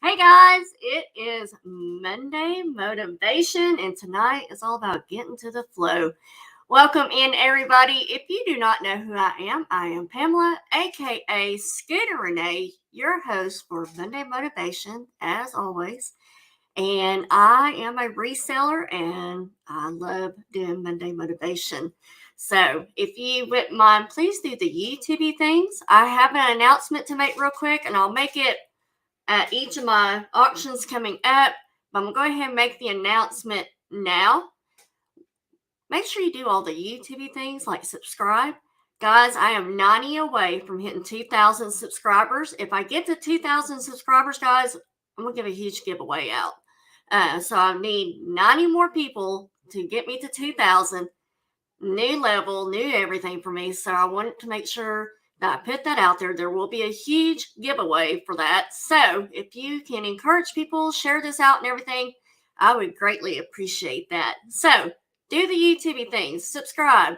Hey guys, it is Monday Motivation, and tonight is all about getting to the flow. Welcome in, everybody. If you do not know who I am Pamela, aka Scooter Renee, your host for Monday Motivation, as always. And I am a reseller, and I love doing Monday Motivation. So, if you wouldn't mind, please do the YouTube things. I have an announcement to make real quick, and I'll make it at each of my auctions coming up. I'm going to go ahead and make the announcement now. Make sure you do all the YouTube things like subscribe. Guys, I am 90 away from hitting 2,000 subscribers. If I get to 2,000 subscribers, guys, I'm going to give a huge giveaway out. So I need 90 more people to get me to 2,000. New level, new everything for me. So I wanted to make sure that I put that out there. There will be a huge giveaway for that. So if you can encourage people, share this out and everything, I would greatly appreciate that. So do the YouTube things, subscribe,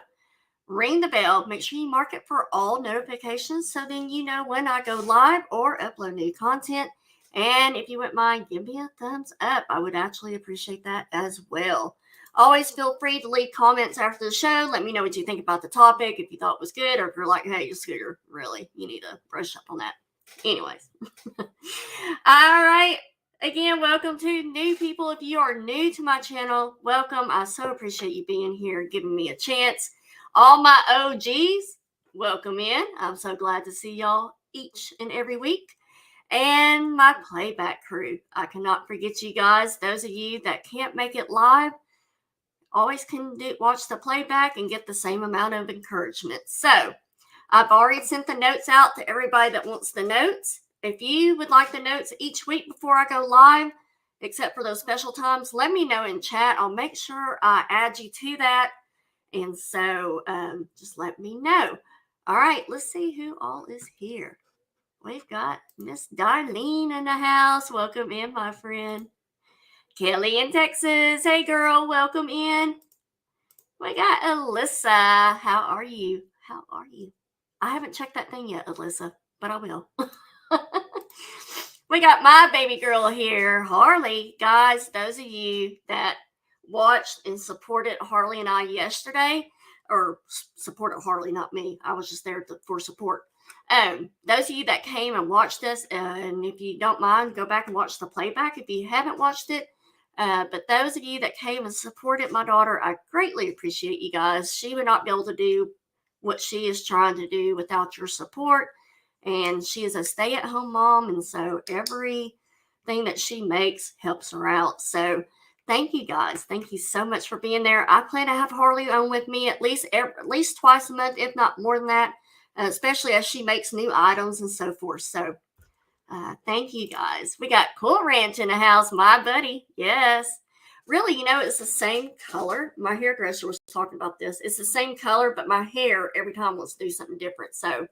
ring the bell, make sure you mark it for all notifications so then you know when I go live or upload new content. And if you wouldn't mind, give me a thumbs up. I would actually appreciate that as well. Always feel free to leave comments after the show. Let me know what you think about the topic, if you thought it was good, or if you're like, hey, Scooter, really, you need to brush up on that. Anyways. All right. Again, welcome to new people. If you are new to my channel, welcome. I so appreciate you being here, giving me a chance. All my OGs, welcome in. I'm so glad to see y'all each and every week. And my playback crew. I cannot forget you guys. Those of you that can't make it live, always can watch the playback and get the same amount of encouragement. So I've already sent the notes out to everybody that wants the notes. If you would like the notes each week before I go live, except for those special times, let me know in chat. I'll make sure I add you to that. And so just let me know. All right, let's see who all is here. We've got Miss Darlene in the house. Welcome in, my friend. Kelly in Texas. Hey, girl, welcome in. We got Alyssa. How are you? How are you? I haven't checked that thing yet, Alyssa, but I will. We got my baby girl here, Harley. Guys, those of you that watched and supported Harley and I yesterday, or supported Harley, not me. I was just there for support. Those of you that came and watched us, and if you don't mind, go back and watch the playback if you haven't watched it. But those of you that came and supported my daughter, I greatly appreciate you guys. She would not be able to do what she is trying to do without your support. And she is a stay-at-home mom, and so everything that she makes helps her out. So thank you guys. Thank you so much for being there. I plan to have Harley on with me at least twice a month, if not more than that, especially as she makes new items and so forth. So thank you guys. We got Cool Ranch in the house, my buddy. Yes. Really, it's the same color. My hairdresser was talking about this. It's the same color, but my hair every time wants to do something different. So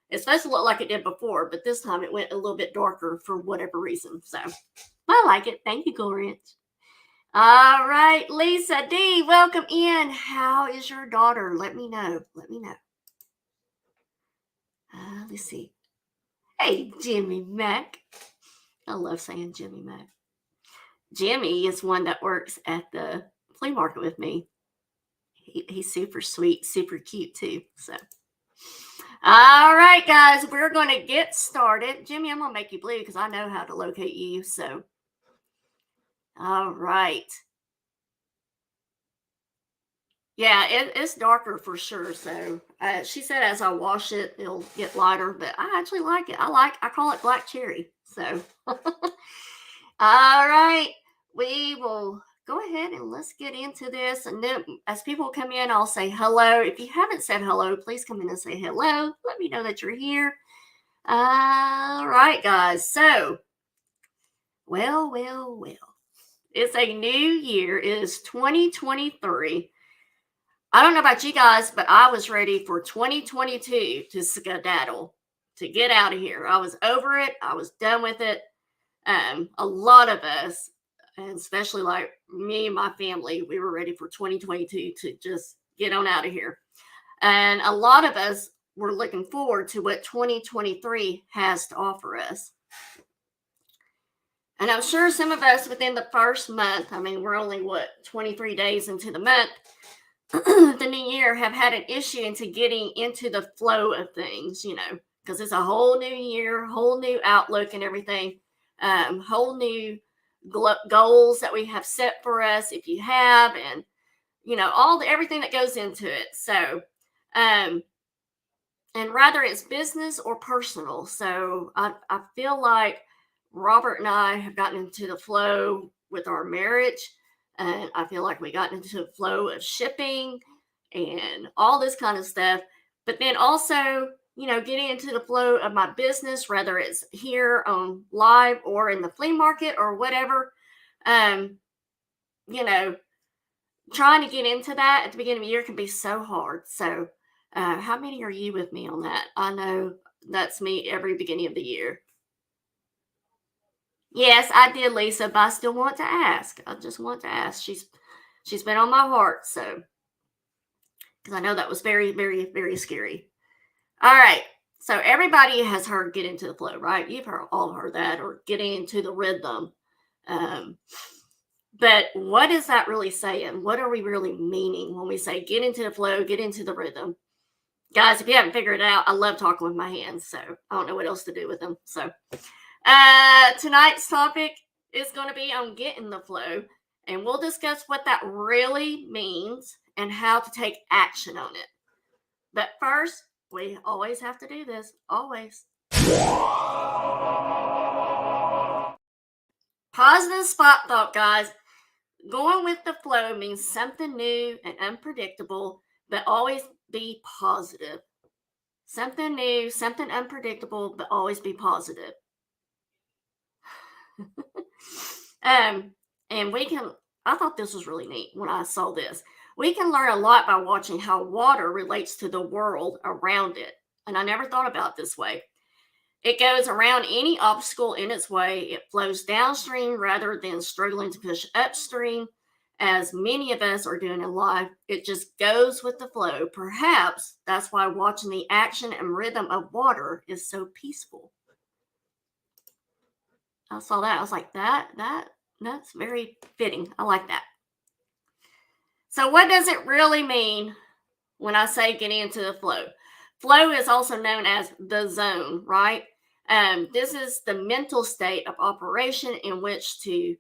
it's supposed to look like it did before, but this time it went a little bit darker for whatever reason. So I like it. Thank you, Cool Ranch. All right, Lisa D, welcome in. How is your daughter? Let me know. Let me know. Let's see. Hey, Jimmy Mac. I love saying Jimmy Mac. Jimmy is one that works at the flea market with me. He's super sweet, super cute too. So, all right, guys, we're going to get started. Jimmy, I'm going to make you blue because I know how to locate you. So, all right. Yeah, it's darker for sure. So she said as I wash it, it'll get lighter, but I actually like it. I call it black cherry. So, all right, we will go ahead and let's get into this. And then as people come in, I'll say hello. If you haven't said hello, please come in and say hello. Let me know that you're here. All right, guys. So, well. It's a new year. It is 2023. I don't know about you guys, but I was ready for 2022 to skedaddle, to get out of here. I was over it. I was done with it. A lot of us, and especially like me and my family, we were ready for 2022 to just get on out of here. And a lot of us were looking forward to what 2023 has to offer us. And I'm sure some of us within the first month, I mean, we're only 23 days into the month, the new year, have had an issue into getting into the flow of things, because it's a whole new year, whole new outlook and everything, whole new goals that we have set for us if you have, and everything that goes into it. So, um, and rather it's business or personal. So I feel like Robert and I have gotten into the flow with our marriage. And I feel like we got into the flow of shipping and all this kind of stuff. But then also, getting into the flow of my business, whether it's here on live or in the flea market or whatever. Um, you know, Trying to get into that at the beginning of the year can be so hard. So, how many are you with me on that? I know that's me every beginning of the year. Yes, I did, Lisa, but I still want to ask. I just want to ask. She's been on my heart, so because I know that was very, very, very scary. All right. So everybody has heard get into the flow, right? You've all heard that, or getting into the rhythm. Um, but what is that really saying? What are we really meaning when we say get into the flow, get into the rhythm? Guys, if you haven't figured it out, I love talking with my hands, so I don't know what else to do with them. So, tonight's topic is going to be on getting the flow, and we'll discuss what that really means and how to take action on it. But first, we always have to do this. Always. Positive spot thought, guys. Going with the flow means something new and unpredictable, but always be positive. Something new, something unpredictable, but always be positive. um, and I thought this was really neat when I saw this. We can learn a lot by watching how water relates to the world around it. And I never thought about it this way. It goes around any obstacle in its way. It flows downstream rather than struggling to push upstream, as many of us are doing in life. It just goes with the flow. Perhaps that's why watching the action and rhythm of water is so peaceful. I saw that. I was like, that's very fitting. I like that. So, what does it really mean when I say getting into the flow? Flow is also known as the zone, right? This is the mental state of operation to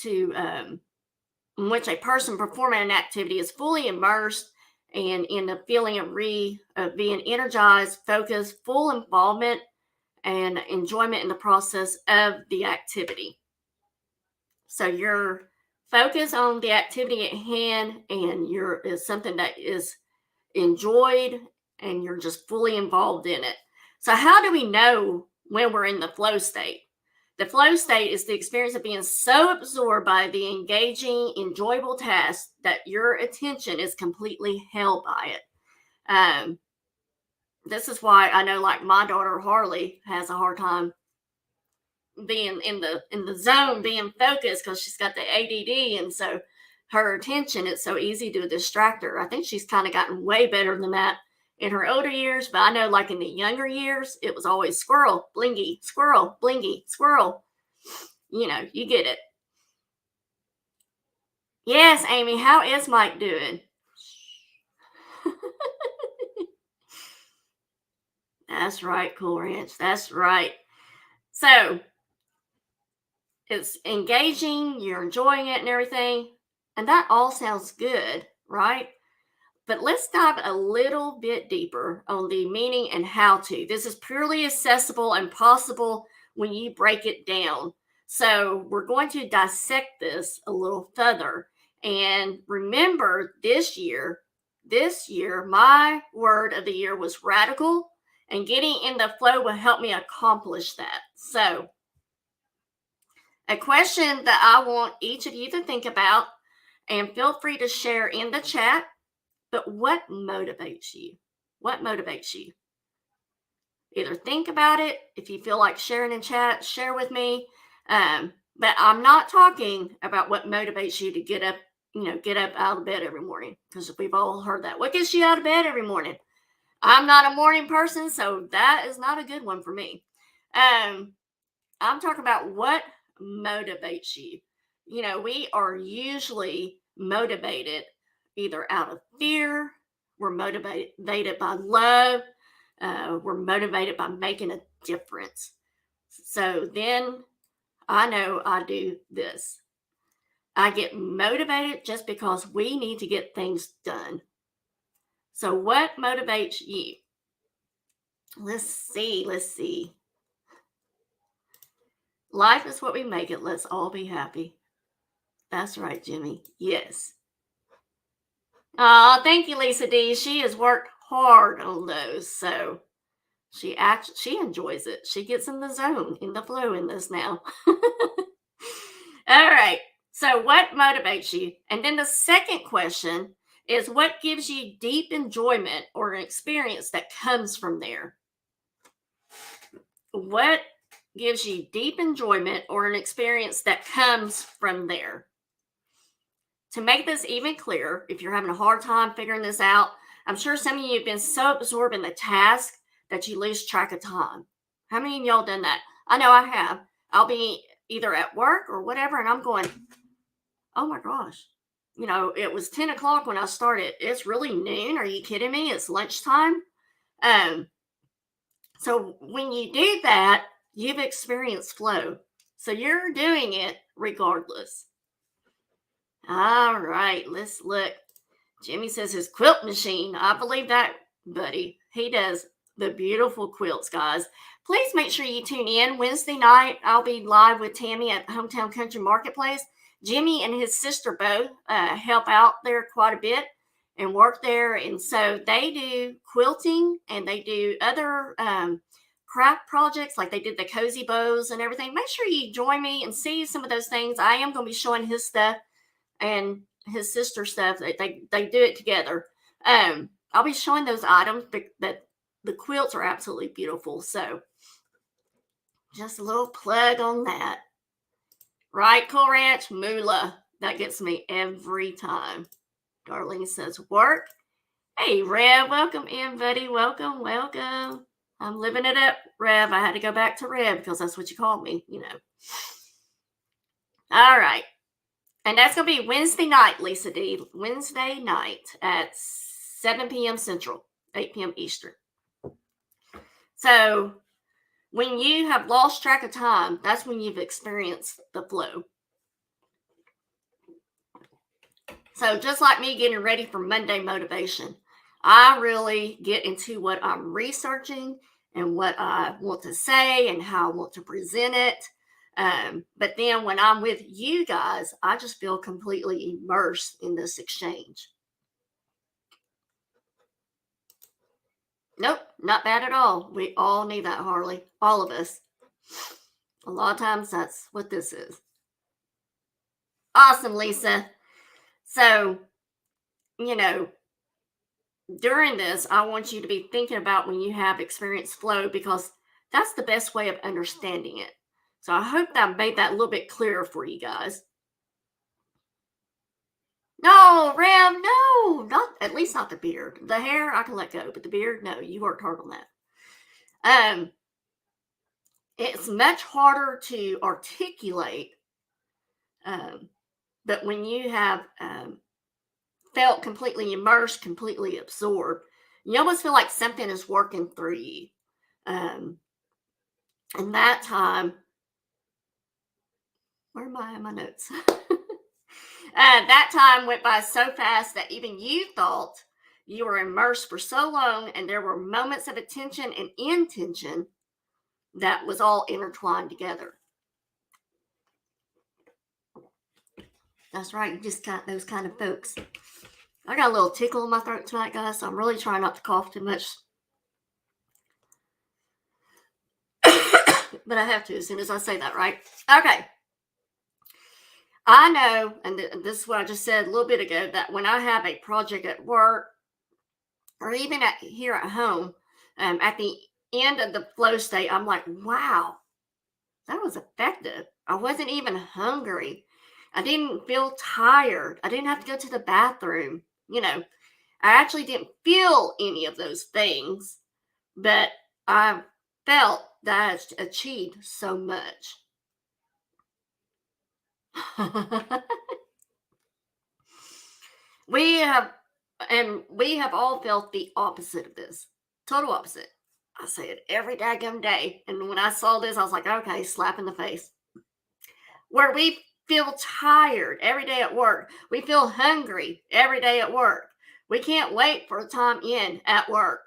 in which a person performing an activity is fully immersed and in the feeling of being energized, focused, full involvement, and enjoyment in the process of the activity. So you're focused on the activity at hand, and is something that is enjoyed, and you're just fully involved in it. So how do we know when we're in the flow state? The flow state is the experience of being so absorbed by the engaging, enjoyable task that your attention is completely held by it. This is why I know, like, my daughter Harley has a hard time being in the zone, being focused, because she's got the ADD, and so her attention, it's so easy to distract her. I think she's kind of gotten way better than that in her older years, but I know, like, in the younger years, it was always squirrel, blingy, squirrel, blingy, squirrel. You get it. Yes, Amy, how is Mike doing? That's right, Cool Ranch. That's right. So it's engaging, you're enjoying it and everything. And that all sounds good, right? But let's dive a little bit deeper on the meaning and how to. This is purely accessible and possible when you break it down. So we're going to dissect this a little further. And remember, this year, my word of the year was radical, and getting in the flow will help me accomplish that. So, a question that I want each of you to think about, and feel free to share in the chat. But what motivates you? What motivates you? Either think about it. If you feel like sharing in chat, share with me. But I'm not talking about what motivates you to get up, get up out of bed every morning, because we've all heard that. What gets you out of bed every morning? I'm not a morning person, so that is not a good one for me. I'm talking about what motivates you? We are usually motivated either out of fear, we're motivated by love, we're motivated by making a difference. So then I know I do this. I get motivated just because we need to get things done. So, what motivates you? Let's see. Let's see. Life is what we make it. Let's all be happy. That's right, Jimmy. Yes. Thank you, Lisa D. She has worked hard on those. So, she enjoys it. She gets in the zone, in the flow in this now. All right. So, what motivates you? And then the second question is what gives you deep enjoyment or an experience that comes from there? What gives you deep enjoyment or an experience that comes from there? To make this even clearer, if you're having a hard time figuring this out, I'm sure some of you have been so absorbed in the task that you lose track of time. How many of y'all done that? I know I have. I'll be either at work or whatever, and I'm going, oh my gosh, it was 10 o'clock when I started. It's really noon. Are you kidding me? It's lunchtime. So when you do that, you've experienced flow. So you're doing it regardless. All right, let's look. Jimmy says his quilt machine. I believe that, buddy. He does the beautiful quilts, guys. Please make sure you tune in Wednesday night. I'll be live with Tammy at Hometown Country Marketplace. Jimmy and his sister both help out there quite a bit and work there. And so they do quilting and they do other craft projects, like they did the cozy bows and everything. Make sure you join me and see some of those things. I am going to be showing his stuff and his sister stuff. They do it together. I'll be showing those items that the quilts are absolutely beautiful. So just a little plug on that. Right, Cool Ranch? Moolah. That gets me every time. Darlene says, work. Hey, Rev, welcome in, buddy. Welcome, welcome. I'm living it up, Rev. I had to go back to Rev because that's what you call me, All right. And that's going to be Wednesday night, Lisa D. Wednesday night at 7 p.m. Central, 8 p.m. Eastern. So when you have lost track of time, that's when you've experienced the flow. So just like me getting ready for Monday motivation, I really get into what I'm researching and what I want to say and how I want to present it. But then when I'm with you guys, I just feel completely immersed in this exchange. Nope, not bad at all. We all need that, Harley. All of us. A lot of times that's what this is. Awesome, Lisa. So, during this, I want you to be thinking about when you have experienced flow because that's the best way of understanding it. So I hope that made that a little bit clearer for you guys. No, Ram, no, not at least not the beard. The hair I can let go, but the beard, no, you worked hard on that. It's much harder to articulate, but when you have felt completely immersed, completely absorbed, you almost feel like something is working through you. And that time, where am I in my notes? That time went by so fast that even you thought you were immersed for so long, and there were moments of attention and intention that was all intertwined together. That's right, you just got those kind of folks. I got a little tickle in my throat tonight, guys, so I'm really trying not to cough too much. But I have to as soon as I say that, right? Okay. I know, and this is what I just said a little bit ago, that when I have a project at work or even here at home, at the end of the flow state, I'm like, wow, that was effective. I wasn't even hungry. I didn't feel tired. I didn't have to go to the bathroom. I actually didn't feel any of those things, but I felt that I achieved so much. we have, and we have all felt the opposite of this. Total opposite. I say it every daggum day. And when I saw this, I was like, okay, slap in the face. Where we feel tired every day at work. We feel hungry every day at work. We can't wait for the time in at work.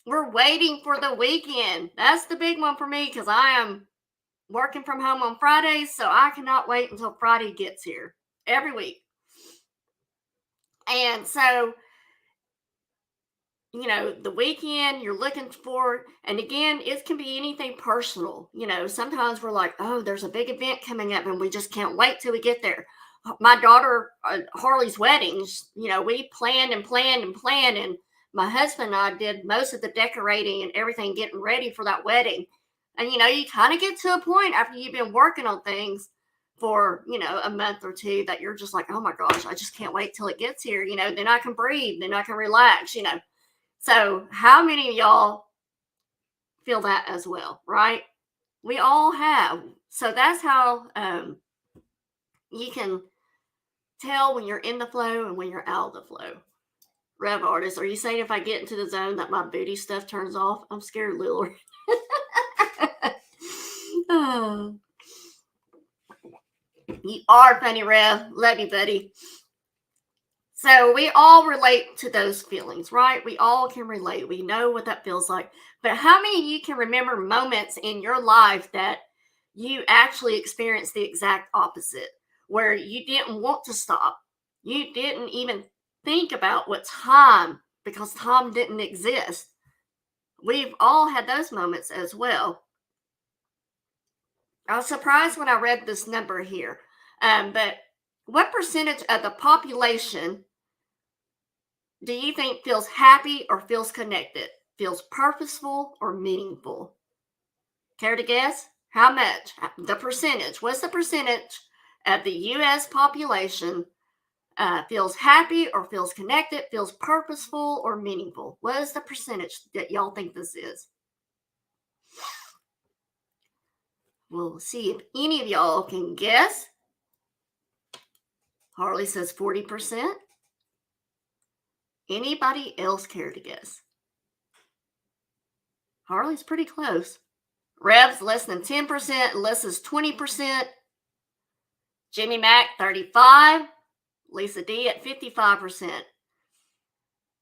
We're waiting for the weekend. That's the big one for me because I am working from home on Fridays, so I cannot wait until Friday gets here every week. And so, the weekend you're looking for, and again, it can be anything personal. Sometimes we're like, oh, there's a big event coming up and we just can't wait till we get there. My daughter, Harley's weddings, we planned and planned and planned, and my husband and I did most of the decorating and everything getting ready for that wedding. And, you kind of get to a point after you've been working on things for, a month or two that you're just like, oh my gosh, I just can't wait till it gets here. Then I can breathe, then I can relax. So, how many of y'all feel that as well, right? We all have. So, that's how you can tell when you're in the flow and when you're out of the flow. Rev artist, are you saying if I get into the zone that my booty stuff turns off? I'm scared, Lillard. Oh. You are funny, Rev. Love you, buddy. So we all relate to those feelings, right? We all can relate. We know what that feels like. But how many of you can remember moments in your life that you actually experienced the exact opposite, where you didn't want to stop? You didn't even think about what time, because time didn't exist. We've all had those moments as well. I was surprised when I read this number here. But what percentage of the population do you think feels happy or feels connected? Feels purposeful or meaningful? Care to guess? How much? The percentage. What's the percentage of the U.S. population feels happy or feels connected, feels purposeful or meaningful? What is the percentage that y'all think this is? We'll see if any of y'all can guess. Harley says 40%. Anybody else care to guess? Harley's pretty close. Rev's less than 10%. Alyssa's 20%. Jimmy Mac 35%. Lisa D at 55%.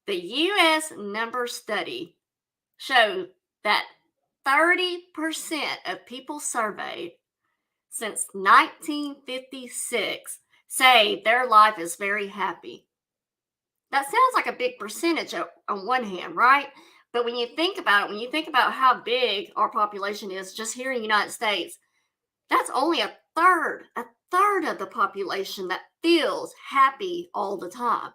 The U.S. number study showed that 30% of people surveyed since 1956 say their life is very happy. That sounds like a big percentage on one hand, right? But when you think about it, when you think about how big our population is just here in the United States, that's only a third of the population that feels happy all the time.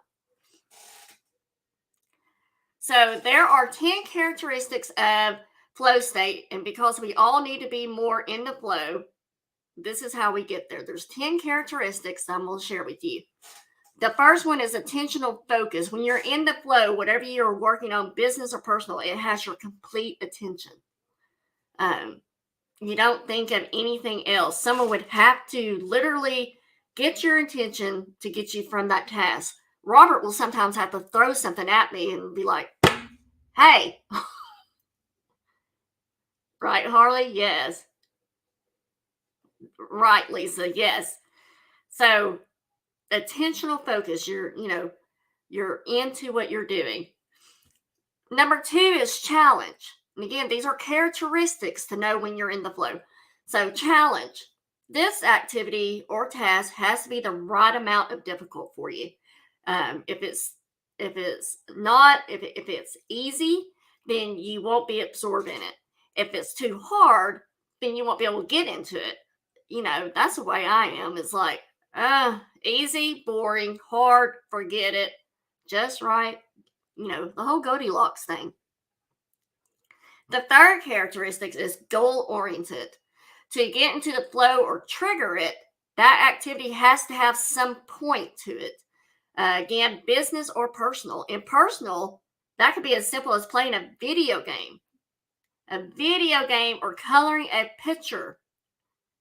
So there are 10 characteristics of flow state, and because we all need to be more in the flow, this is how we get there. There's 10 characteristics that I'm going to share with you. The first one is attentional focus. When you're in the flow, whatever you're working on, business or personal, it has your complete attention. You don't think of anything else. Someone would have to literally get your attention to get you from that task. Robert will sometimes have to throw something at me and be like, hey. Right, Harley? Yes. Right, Lisa? Yes. So attentional focus, you're into what you're doing. Number 2 is challenge. And again, these are characteristics to know when you're in the flow. So challenge. This activity or task has to be the right amount of difficult for you. If it's easy, then you won't be absorbed in it. If it's too hard, then you won't be able to get into it. That's the way I am. It's like, easy, boring, hard, forget it. Just right. The whole Goldilocks thing. The third characteristic is goal-oriented. To get into the flow or trigger it, that activity has to have some point to it. Again, business or personal. In personal, that could be as simple as playing a video game or coloring a picture.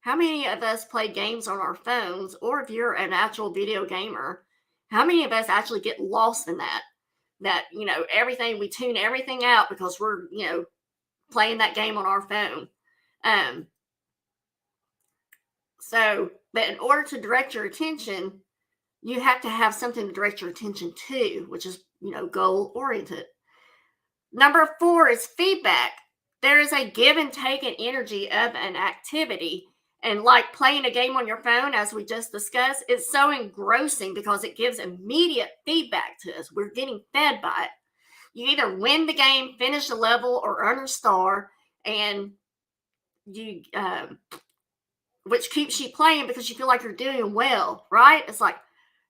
How many of us play games on our phones, or if you're an actual video gamer, how many of us actually get lost in that? That, everything, we tune everything out because we're, playing that game on our phone. Um, but in order to direct your attention, you have to have something to direct your attention to, which is, goal oriented. Number 4 is feedback. There is a give and take in energy of an activity. And like playing a game on your phone, as we just discussed, it's so engrossing because it gives immediate feedback to us. We're getting fed by it. You either win the game, finish the level, or earn a star, and you, which keeps you playing because you feel like you're doing well, right? It's like,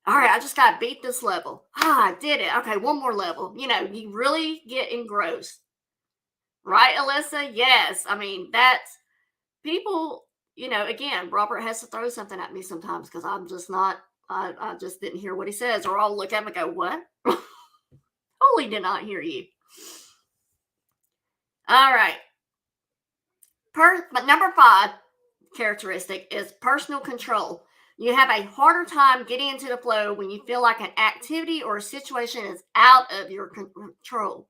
all right, I just got to beat this level. I did it. Okay, one more level. You really get engrossed. Right, Alyssa? Yes. I mean, that's people, again, Robert has to throw something at me sometimes because I'm just not, I just didn't hear what he says, or I'll look at him and go, what? Totally did not hear you. All right. But number 5 characteristic is personal control. You have a harder time getting into the flow when you feel like an activity or a situation is out of your control.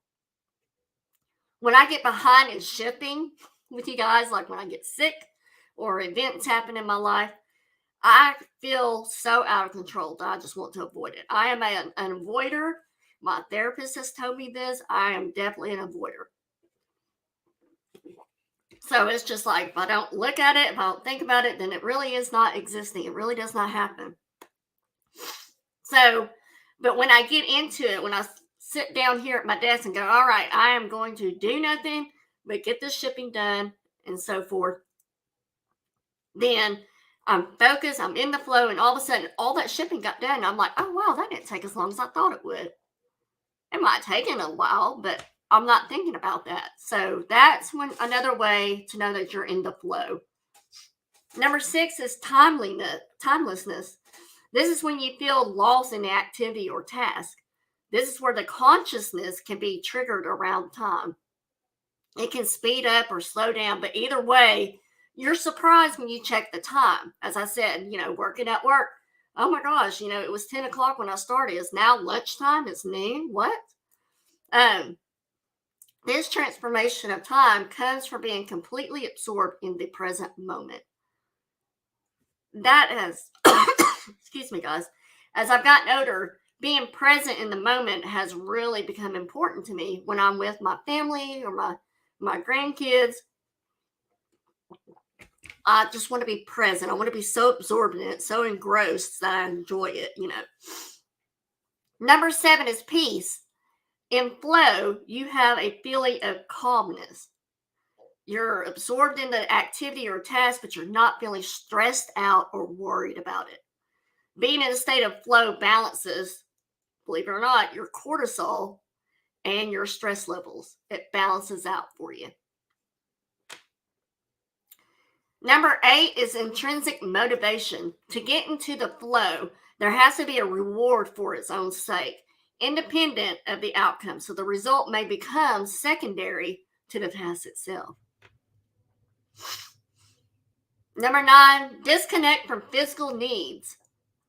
When I get behind in shipping with you guys, like when I get sick or events happen in my life, I feel so out of control that I just want to avoid it. I am an avoider. My therapist has told me this. I am definitely an avoider. So it's just like, if I don't look at it, if I don't think about it, then it really is not existing. It really does not happen. So, but when I get into it, when I sit down here at my desk and go, all right, I am going to do nothing but get this shipping done and so forth, then I'm focused, I'm in the flow, and all of a sudden, all that shipping got done. And I'm like, oh, wow, that didn't take as long as I thought it would. It might have taken a while, but I'm not thinking about that. So that's another way to know that you're in the flow. Number 6 is timelessness. This is when you feel lost in the activity or task. This is where the consciousness can be triggered around time. It can speed up or slow down, but either way, you're surprised when you check the time. As I said, working at work. Oh my gosh, it was 10 o'clock when I started. It's now lunchtime. It's noon. What? This transformation of time comes from being completely absorbed in the present moment. That has, excuse me, guys, as I've gotten older, being present in the moment has really become important to me when I'm with my family or my grandkids. I just want to be present. I want to be so absorbed in it, so engrossed that I enjoy it, Number 7 is peace. In flow, you have a feeling of calmness. You're absorbed in the activity or task, but you're not feeling stressed out or worried about it. Being in a state of flow balances, believe it or not, your cortisol and your stress levels. It balances out for you. Number 8 is intrinsic motivation. To get into the flow, there has to be a reward for its own sake, independent of the outcome. So the result may become secondary to the task itself. Number 9, disconnect from physical needs.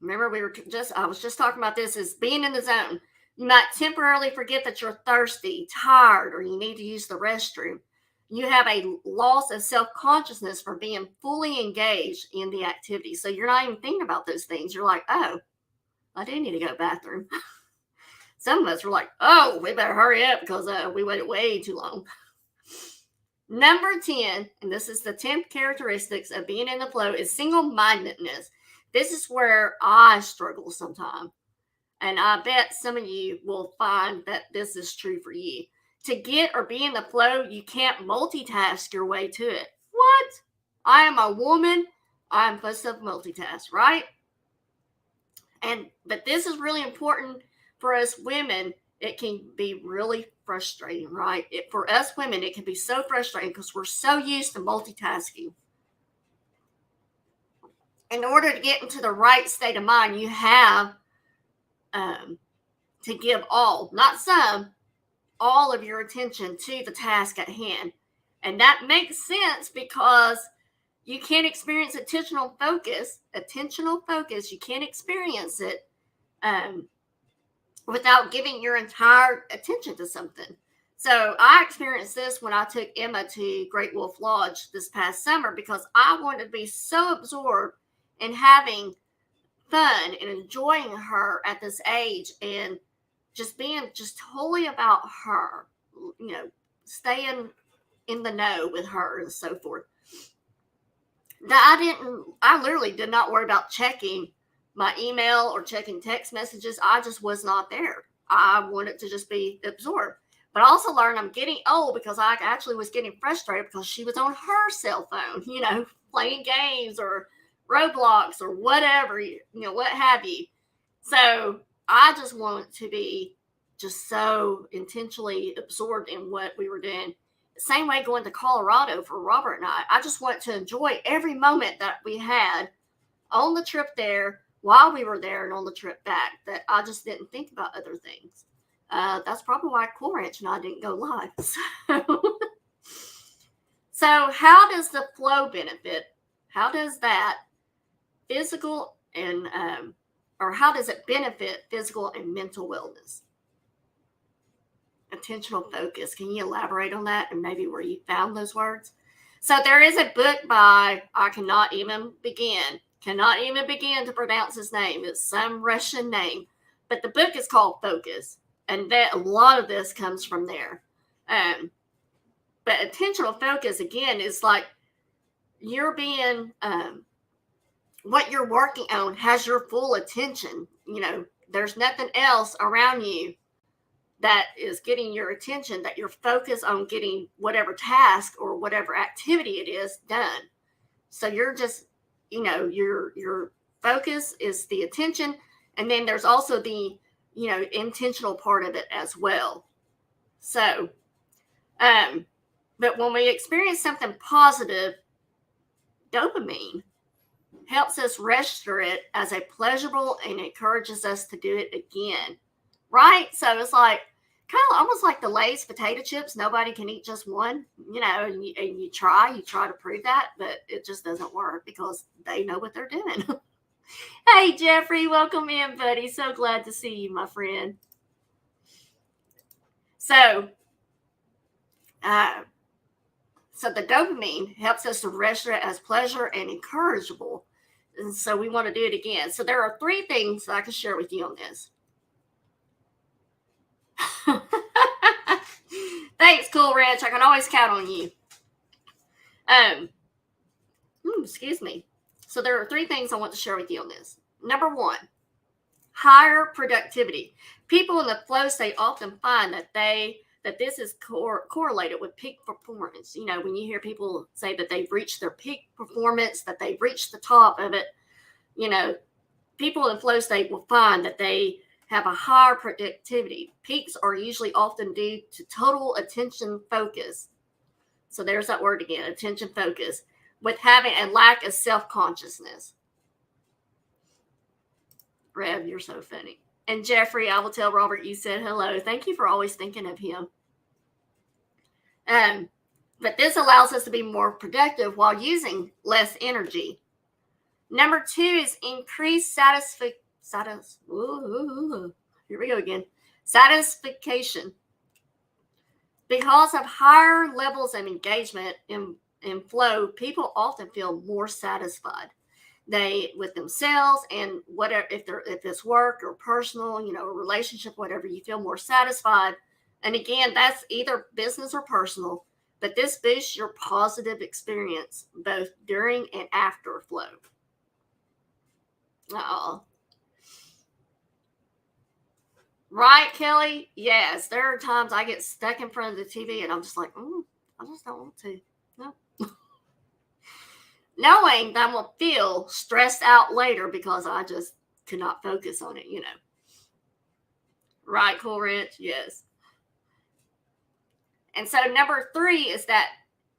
Remember, I was just talking about this, is being in the zone. You might temporarily forget that you're thirsty, tired, or you need to use the restroom. You have a loss of self-consciousness for being fully engaged in the activity. So you're not even thinking about those things. You're like, oh, I do need to go to the bathroom. Some of us were like, oh, we better hurry up because we waited way too long. Number 10, and this is the 10th characteristics of being in the flow, is single-mindedness. This is where I struggle sometimes. And I bet some of you will find that this is true for you. To get or be in the flow, you can't multitask your way to it. What? I am a woman. I'm supposed to multitask, right? But this is really important for us women. It can be really frustrating, right? For us women, it can be so frustrating because we're so used to multitasking. In order to get into the right state of mind, you have to give all, not some, all of your attention to the task at hand. And that makes sense because you can't experience attentional focus. You can't experience it without giving your entire attention to something. So I experienced this when I took Emma to Great Wolf Lodge this past summer because I wanted to be so absorbed in having fun and enjoying her at this age and just being just totally about her, staying in the know with her and so forth. That I literally did not worry about checking my email or checking text messages. I just was not there. I wanted to just be absorbed. But I also learned I'm getting old because I actually was getting frustrated because she was on her cell phone, playing games or Roblox or whatever, what have you. So I just wanted to be just so intentionally absorbed in what we were doing. Same way going to Colorado for Robert and I just want to enjoy every moment that we had on the trip there, while we were there, and on the trip back, that I just didn't think about other things. That's probably why Cool Ranch and I didn't go live. So how does the flow benefit? How does that physical and or how does it benefit physical and mental wellness? Attentional focus. Can you elaborate on that and maybe where you found those words? So there is a book by, I cannot even begin to pronounce his name. It's some Russian name, but the book is called Focus, and that a lot of this comes from there. But attentional focus, again, is like you're being, what you're working on has your full attention. There's nothing else around you that is getting your attention, that you're focused on getting whatever task or whatever activity it is done. So you're just, your focus is the attention. And then there's also the, intentional part of it as well. So, but when we experience something positive, dopamine helps us register it as a pleasurable and encourages us to do it again. Right? So it's like kind of almost like the Lay's potato chips. Nobody can eat just one, and you try to prove that, but it just doesn't work because they know what they're doing. Hey, Jeffrey, welcome in, buddy. So glad to see you, my friend. So the dopamine helps us to register it as pleasure and encourageable. And so we want to do it again. So there are 3 things that I can share with you on this. Thanks, Cool Ranch. I can always count on you. Excuse me. So there are 3 things I want to share with you on this. Number 1, higher productivity. People in the flow state often find that this is correlated with peak performance. When you hear people say that they've reached their peak performance, that they've reached the top of it, people in flow state will find that they have a higher productivity. Peaks are usually often due to total attention focus. So there's that word again, attention focus, with having a lack of self-consciousness. Rev, you're so funny. And Jeffrey, I will tell Robert you said hello. Thank you for always thinking of him. But this allows us to be more productive while using less energy. Number 2 is increased satisfaction. Here we go again. Satisfaction. Because of higher levels of engagement in flow, people often feel more satisfied. With themselves and whatever, if it's work or personal, a relationship, whatever, you feel more satisfied. And again, that's either business or personal, but this boosts your positive experience both during and after flow. Right, Kelly? Yes, there are times I get stuck in front of the TV and I'm just like, I just don't want to. No. Knowing that I'm going to feel stressed out later because I just could not focus on it, Right, Cool Ranch? Yes. And so number 3 is that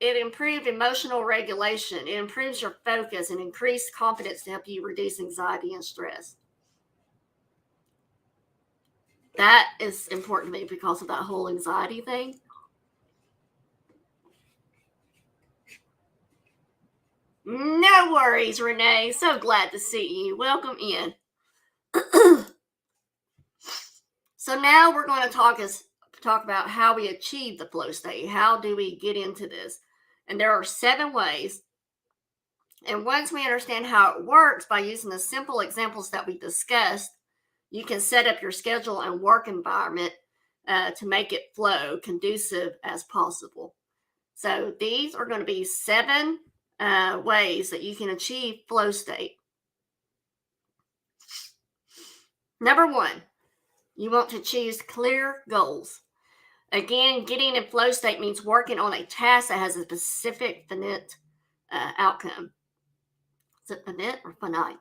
it improved emotional regulation. It improves your focus and increased confidence to help you reduce anxiety and stress. That is important to me because of that whole anxiety thing. No worries, Renee. So glad to see you. Welcome in. So now we're going to talk about how we achieve the flow state. How do we get into this? And there are 7 ways. And once we understand how it works by using the simple examples that we discussed, you can set up your schedule and work environment to make it flow conducive as possible. So these are going to be 7 ways that you can achieve flow state. Number 1, you want to choose clear goals. Again, getting in flow state means working on a task that has a specific finite outcome. Is it finite or finite?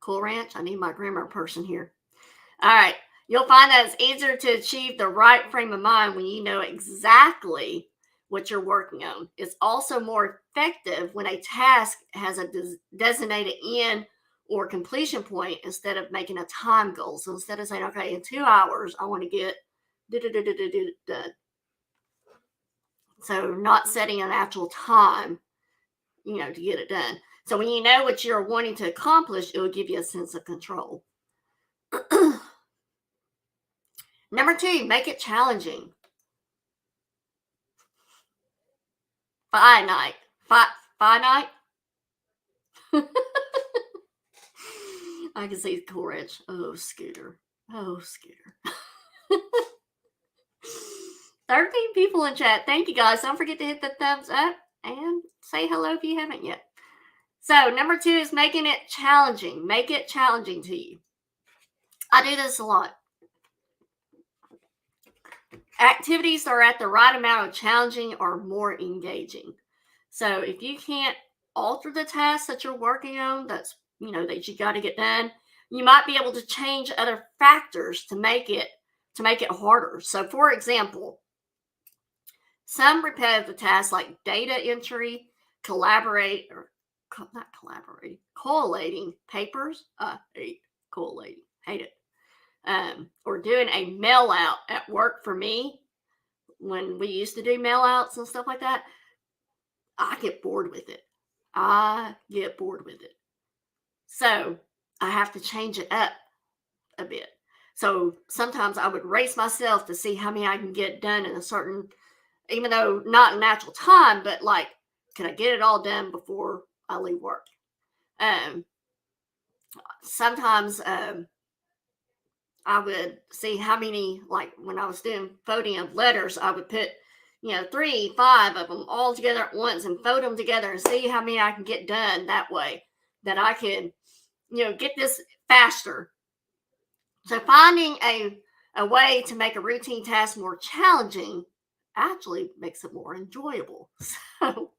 Cool Ranch, I need my grammar person here. All right. You'll find that it's easier to achieve the right frame of mind when you know exactly what you're working on. It's also more effective when a task has a designated end or completion point instead of making a time goal. So instead of saying, okay, in 2 hours, I want to get done. So not setting an actual time, to get it done. So when you know what you're wanting to accomplish, it will give you a sense of control. Number 2, make it challenging. Finite. Finite? I can see Courage. Oh, Scooter. Oh, Scooter. 13 people in chat. Thank you, guys. Don't forget to hit the thumbs up and say hello if you haven't yet. So, number 2 is making it challenging. Make it challenging to you. I do this a lot. Activities are at the right amount of challenging or more engaging. So, if you can't alter the task that you're working on, that you got to get done, you might be able to change other factors to make it harder. So, for example, some repetitive tasks like data entry, collating papers. Collating, hate it. Or doing a mail out at work for me. When we used to do mail outs and stuff like that, I get bored with it. So I have to change it up a bit. So sometimes I would race myself to see how many I can get done in a certain, even though not in actual time, but like, can I get it all done before I leave work? Sometimes I would see how many, like when I was doing folding of letters, I would put, 3, 5 of them all together at once and fold them together and see how many I can get done that way, that I can, get this faster. So finding a way to make a routine task more challenging actually makes it more enjoyable. So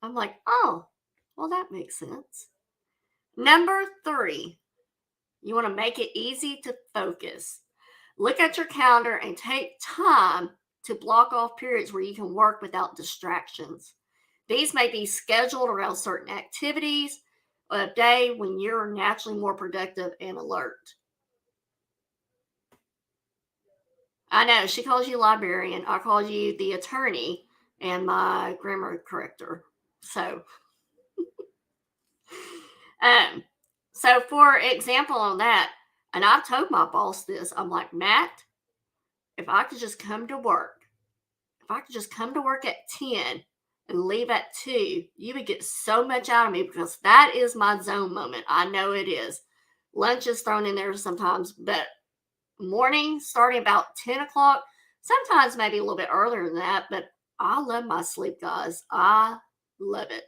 I'm like, oh, well, that makes sense. Number 3, you want to make it easy to focus. Look at your calendar and take time to block off periods where you can work without distractions. These may be scheduled around certain activities of a day when you're naturally more productive and alert. I know, she calls you librarian. I call you the attorney and my grammar corrector. So, so for example on that, and I've told my boss this, I'm like, Matt, if I could just come to work at 10 and leave at 2, you would get so much out of me because that is my zone moment. I know it is. Lunch is thrown in there sometimes, but morning starting about 10 o'clock, sometimes maybe a little bit earlier than that, but I love my sleep, guys. I love it.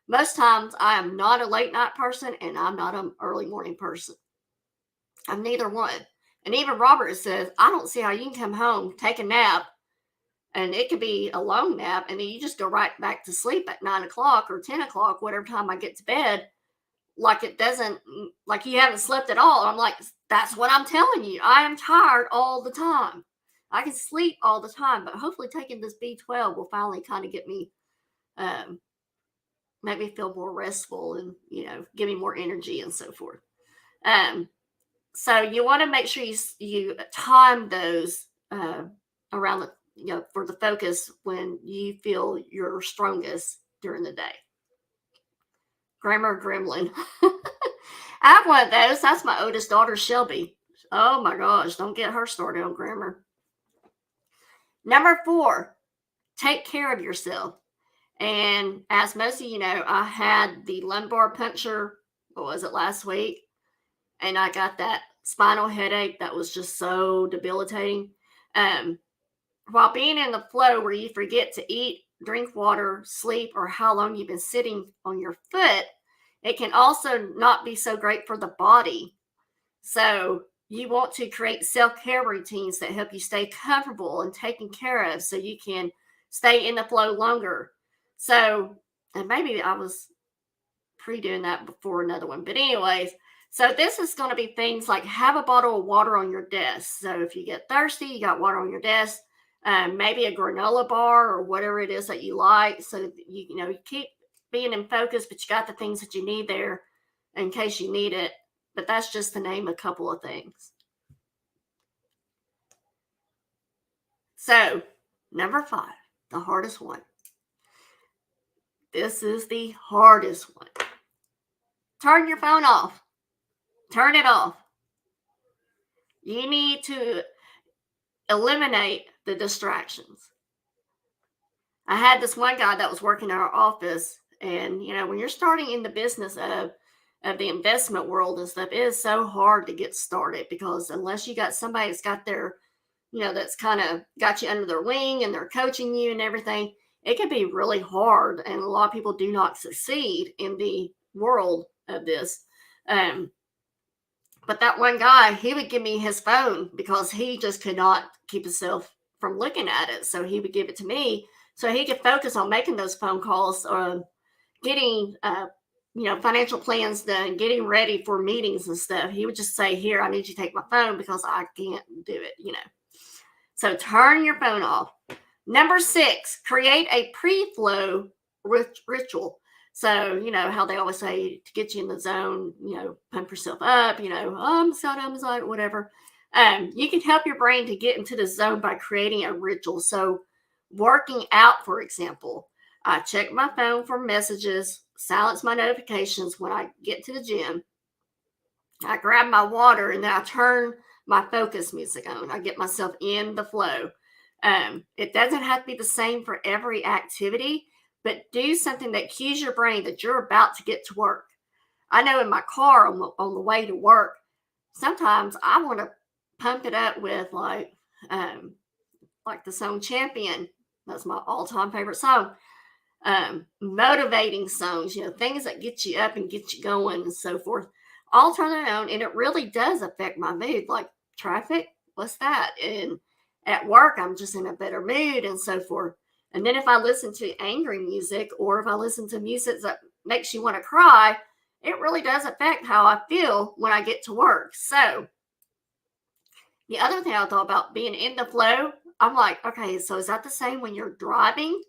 Most times I am not a late night person and I'm not an early morning person. I'm neither one. And even Robert says, I don't see how you can come home, take a nap, and it could be a long nap, and then you just go right back to sleep at 9 o'clock or 10 o'clock, whatever time I get to bed, like you haven't slept at all. I'm like, that's what I'm telling you. I am tired all the time. I can sleep all the time, but hopefully taking this B12 will finally kind of get me, make me feel more restful and, give me more energy and so forth. So you want to make sure you time those around the, for the focus when you feel your strongest during the day. Grammar gremlin. I have one of those. That's my oldest daughter, Shelby. Oh my gosh, don't get her started on grammar. Number 4, take care of yourself. And as most of you know, I had the lumbar puncture, what was it, last week? And I got that spinal headache that was just so debilitating. While being in the flow where you forget to eat, drink water, sleep, or how long you've been sitting on your foot, it can also not be so great for the body. So you want to create self-care routines that help you stay comfortable and taken care of so you can stay in the flow longer. So, and maybe I was pre-doing that before another one. But anyways, so this is going to be things like have a bottle of water on your desk. So if you get thirsty, you got water on your desk. Maybe a granola bar or whatever it is that you like. So that you keep being in focus, but you got the things that you need there in case you need it. But that's just to name a couple of things. So number 5, the hardest one. This is the hardest one. Turn your phone off. Turn it off. You need to eliminate the distractions. I had this one guy that was working in our office, and when you're starting in the business of the investment world and stuff, it is so hard to get started because unless you got somebody that's got their, that's kind of got you under their wing and they're coaching you and everything, it can be really hard. And a lot of people do not succeed in the world of this. But that one guy, he would give me his phone because he just could not keep himself from looking at it. So he would give it to me so he could focus on making those phone calls or getting, financial plans done, getting ready for meetings and stuff. He would just say, here, I need you to take my phone because I can't do it, So turn your phone off. Number 6, create a pre-flow ritual. So, how they always say to get you in the zone, pump yourself up, I'm excited, whatever. You can help your brain to get into the zone by creating a ritual. So working out, for example, I check my phone for messages, silence my notifications when I get to the gym. I grab my water and then I turn my focus music on. I get myself in the flow. It doesn't have to be the same for every activity, but do something that cues your brain that you're about to get to work. I know in my car on the way to work, sometimes I want to pump it up with like the song Champion. That's my all-time favorite song. Motivating songs, things that get you up and get you going and so forth. I'll turn it on and it really does affect my mood. Like traffic, what's that? And at work, I'm just in a better mood and so forth. And then if I listen to angry music or if I listen to music that makes you want to cry, it really does affect how I feel when I get to work. So the other thing I thought about being in the flow, I'm like, okay, so is that the same when you're driving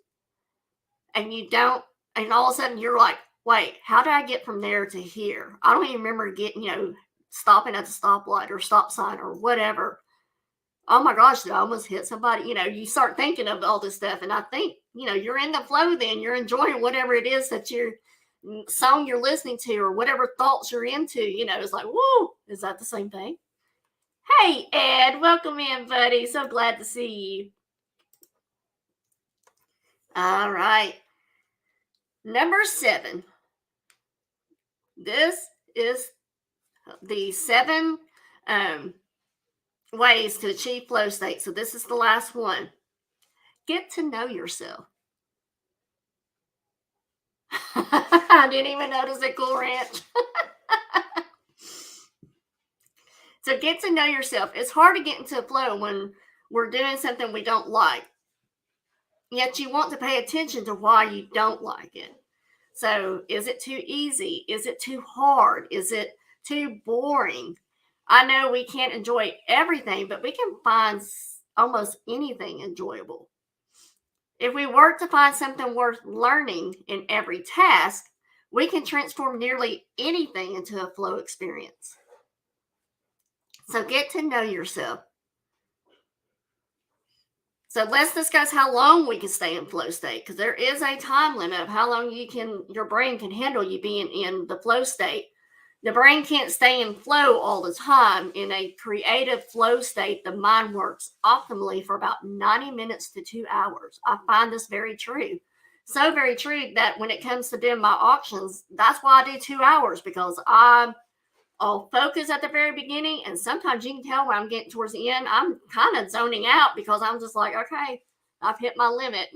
and you don't, and all of a sudden you're like, wait, how did I get from there to here? I don't even remember getting, stopping at the stoplight or stop sign or whatever. Oh my gosh, did I almost hit somebody? You start thinking of all this stuff. And I think, you're in the flow then. You're enjoying whatever it is that song you're listening to or whatever thoughts you're into. It's like, whoa, is that the same thing? Hey, Ed, welcome in, buddy. So glad to see you. All right. Number 7. This is the 7 ways to achieve flow state. So this is the last one. Get to know yourself. I didn't even notice it, Cool Ranch. So get to know yourself. It's hard to get into a flow when we're doing something we don't like. Yet you want to pay attention to why you don't like it. So is it too easy? Is it too hard? Is it too boring? I know we can't enjoy everything, but we can find almost anything enjoyable. If we work to find something worth learning in every task, we can transform nearly anything into a flow experience. So get to know yourself. So let's discuss how long we can stay in flow state, because there is a time limit of how long your brain can handle you being in the flow state. The brain can't stay in flow all the time. In a creative flow state, the mind works optimally for about 90 minutes to 2 hours. I find this very true. So very true that when it comes to doing my auctions, that's why I do 2 hours, because I'll focus at the very beginning, and sometimes you can tell when I'm getting towards the end, I'm kind of zoning out because I'm just like, okay, I've hit my limit,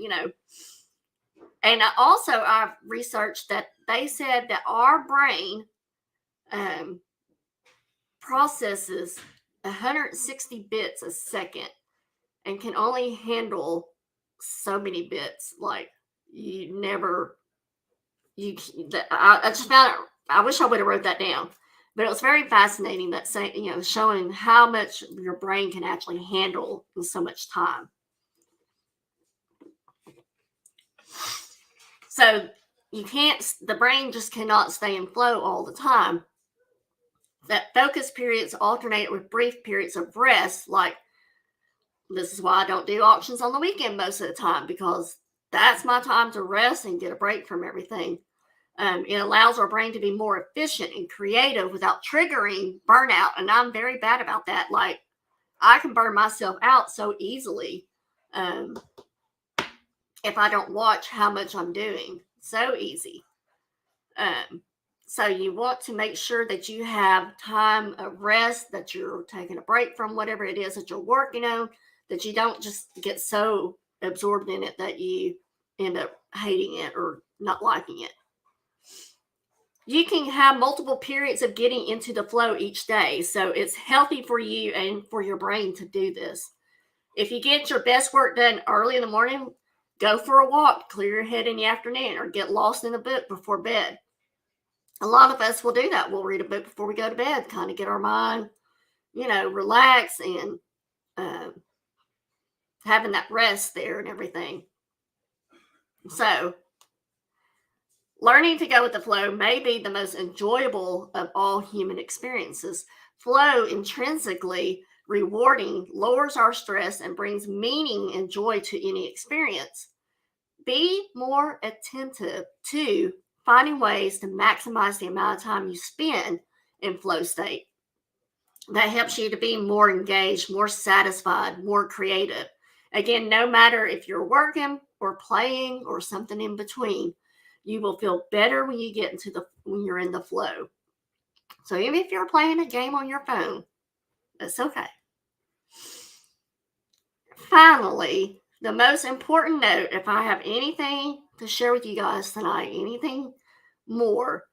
And I've researched that they said that our brain processes 160 bits a second and can only handle so many bits. Like you never, you. I just found it. I wish I would have wrote that down. But it was very fascinating that showing how much your brain can actually handle in so much time. So the brain just cannot stay in flow all the time. That focus periods alternate with brief periods of rest. Like, this is why I don't do auctions on the weekend most of the time, because that's my time to rest and get a break from everything. It allows our brain to be more efficient and creative without triggering burnout. And I'm very bad about that. Like, I can burn myself out so easily if I don't watch how much I'm doing. So easy. So you want to make sure that you have time of rest, that you're taking a break from whatever it is that you're working on, that you don't just get so absorbed in it that you end up hating it or not liking it. You can have multiple periods of getting into the flow each day. So it's healthy for you and for your brain to do this. If you get your best work done early in the morning, go for a walk, clear your head in the afternoon, or get lost in a book before bed. A lot of us will do that. We'll read a book before we go to bed, kind of get our mind, relax and having that rest there and everything. So learning to go with the flow may be the most enjoyable of all human experiences. Flow, intrinsically rewarding, lowers our stress and brings meaning and joy to any experience. Be more attentive to finding ways to maximize the amount of time you spend in flow state. That helps you to be more engaged, more satisfied, more creative. Again, no matter if you're working or playing or something in between, you will feel better when you're in the flow. So even if you're playing a game on your phone, that's okay. Finally, the most important note, if I have anything to share with you guys tonight, anything more,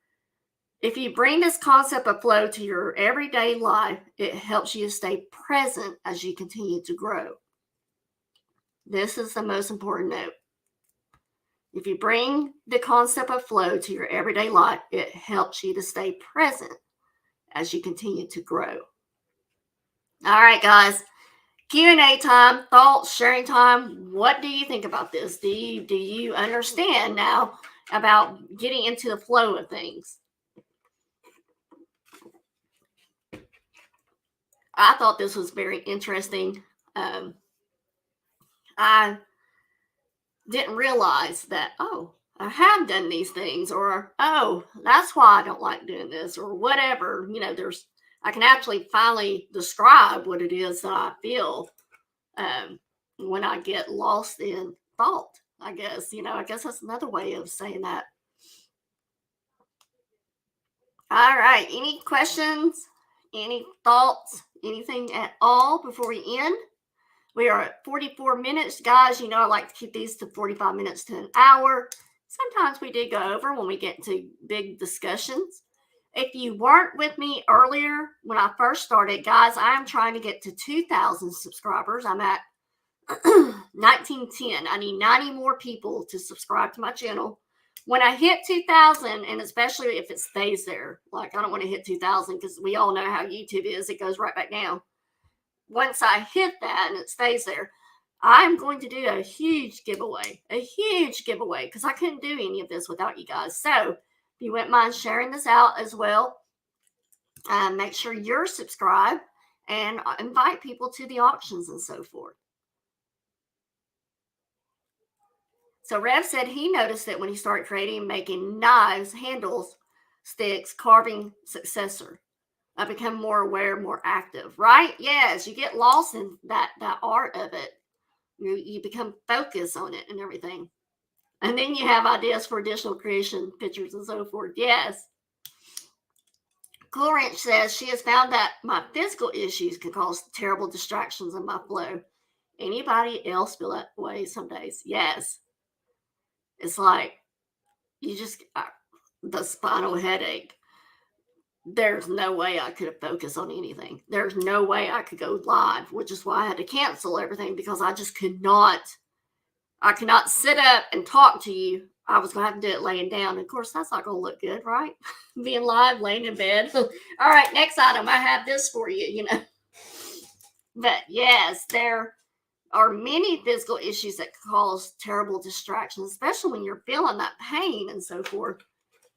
if you bring this concept of flow to your everyday life, it helps you to stay present as you continue to grow. This is the most important note. If you bring the concept of flow to your everyday life, it helps you to stay present as you continue to grow. All right, guys. Q&A time, thoughts, sharing time. What do you think about this? Do you understand now about getting into the flow of things? I thought this was very interesting. I didn't realize that, I have done these things, or, that's why I don't like doing this, or whatever. I can actually finally describe what it is that I feel when I get lost in thought, I guess. I guess that's another way of saying that. All right. Any questions? Any thoughts? Anything at all before we end? We are at 44 minutes, guys. I like to keep these to 45 minutes to an hour. Sometimes we do go over when we get into big discussions. If you weren't with me earlier when I first started, guys, I am trying to get to 2,000 subscribers. I'm at 1910. I need 90 more people to subscribe to my channel. When I hit 2,000, and especially if it stays there, like I don't want to hit 2,000 because we all know how YouTube is. It goes right back down. Once I hit that and it stays there, I'm going to do a huge giveaway because I couldn't do any of this without you guys. So if you wouldn't mind sharing this out as well, make sure you're subscribed and invite people to the auctions and so forth. So Rev said he noticed that when he started creating and making knives, handles, sticks, carving successor. I become more aware, more active, right? Yes, you get lost in that art of it. You become focused on it and everything. And then you have ideas for additional creation, pictures, and so forth. Yes. Cool Ranch says she has found that my physical issues can cause terrible distractions in my flow. Anybody else feel that way some days? Yes. It's like you just, the spinal headache. There's no way I could have focused on anything. There's no way I could go live, which is why I had to cancel everything because I just could not. I could not sit up and talk to you. I was going to have to do it laying down. Of course, that's not going to look good, right? Being live, laying in bed. All right, next item. I have this for you, But yes, there are many physical issues that cause terrible distractions, especially when you're feeling that pain and so forth.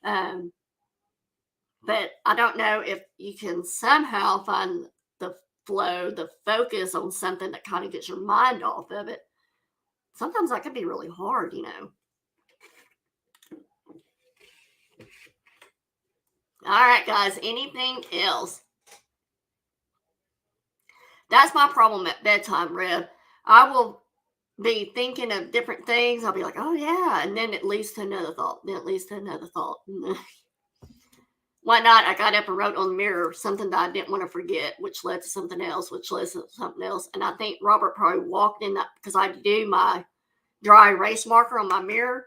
But I don't know if you can somehow find the flow, the focus on something that kind of gets your mind off of it. Sometimes that can be really hard. All right, guys, anything else? That's my problem at bedtime, Rev. I will be thinking of different things. I'll be like, oh, yeah. And then it leads to another thought. Then it leads to another thought. One night I got up and wrote on the mirror something that I didn't want to forget, which led to something else, which led to something else. And I think Robert probably walked in that because I do my dry erase marker on my mirror.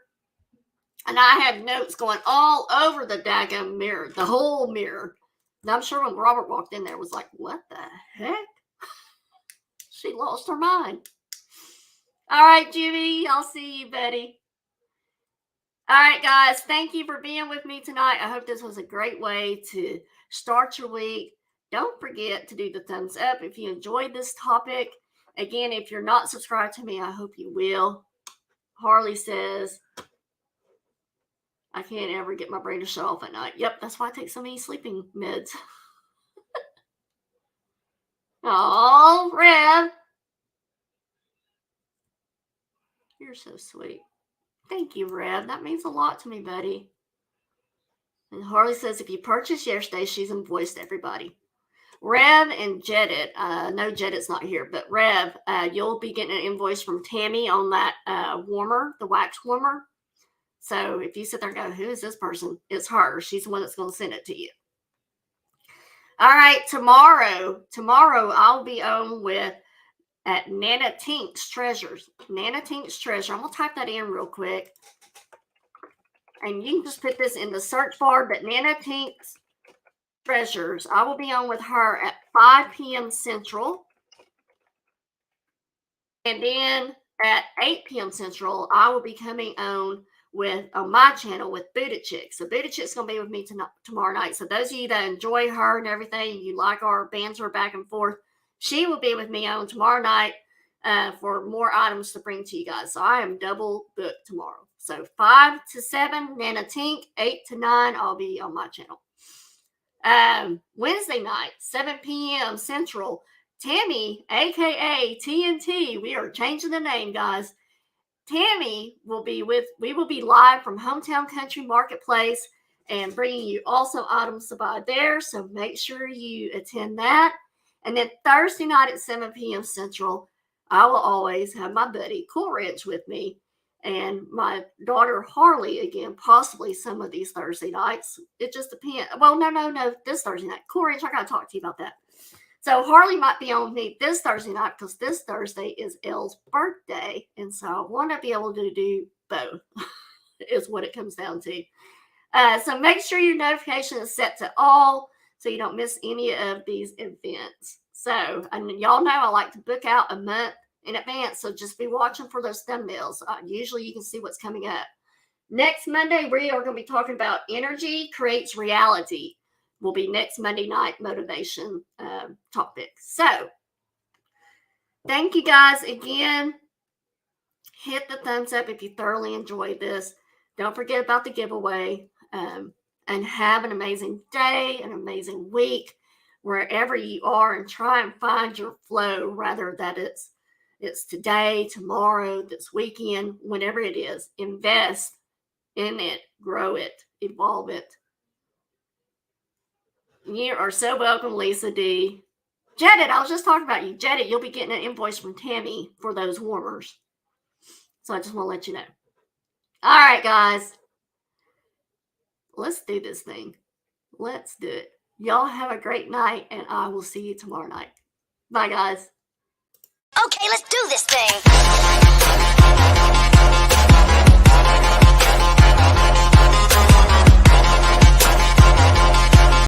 And I had notes going all over the daggum mirror, the whole mirror. And I'm sure when Robert walked in there, it was like, what the heck? She lost her mind. All right, Jimmy, I'll see you, buddy. All right, guys, thank you for being with me tonight. I hope this was a great way to start your week. Don't forget to do the thumbs up if you enjoyed this topic. Again, if you're not subscribed to me, I hope you will. Harley says, I can't ever get my brain to shut off at night. Yep, that's why I take so many sleeping meds. Oh, Rev. You're so sweet. Thank you, Rev. That means a lot to me, buddy. And Harley says, if you purchased yesterday, she's invoiced everybody. Rev and Jedit, no, Jedit's not here, but Rev, you'll be getting an invoice from Tammy on that warmer, the wax warmer. So if you sit there and go, who is this person? It's her. She's the one that's going to send it to you. All right, tomorrow I'll be on with at Nana Tink's Treasures. Nana Tink's Treasure. I'm going to type that in real quick. And you can just put this in the search bar, but Nana Tink's Treasures. I will be on with her at 5 p.m. Central. And then at 8 p.m. Central, I will be coming on my channel with Buddha Chick. So Buddha Chick's going to be with me tomorrow night. So those of you that enjoy her and everything, you like our banter back and forth, she will be with me on tomorrow night for more items to bring to you guys. So I am double booked tomorrow. So 5 to 7, Nana Tink. 8 to 9, I'll be on my channel. Wednesday night, 7 p.m. Central, Tammy, aka TNT. We are changing the name, guys. Tammy we will be live from Hometown Country Marketplace and bringing you also items to buy there. So make sure you attend that. And then Thursday night at 7 p.m. Central, I will always have my buddy Cool Ranch with me and my daughter Harley again, possibly some of these Thursday nights. It just depends. Well, no, this Thursday night. Cool Ranch, I got to talk to you about that. So Harley might be on me this Thursday night because this Thursday is Elle's birthday. And so I want to be able to do both is what it comes down to. So make sure your notification is set to all so you don't miss any of these events. So, and y'all know I like to book out a month in advance. So just be watching for those thumbnails. Usually you can see what's coming up. Next Monday, we are going to be talking about energy creates reality. Will be next Monday night motivation topic. So thank you guys again. Hit the thumbs up if you thoroughly enjoyed this. Don't forget about the giveaway. And have an amazing day, an amazing week, wherever you are, and try and find your flow rather that it's It's today, tomorrow, this weekend, whenever it is. Invest in it, grow it, evolve it. You are so welcome, Lisa D. Jetted, I was just talking about you. Jetted, you'll be getting an invoice from Tammy for those warmers. So I just want to let you know. All right, guys. Let's do this thing. Let's do it. Y'all have a great night, and I will see you tomorrow night. Bye, guys. Okay, let's do this thing.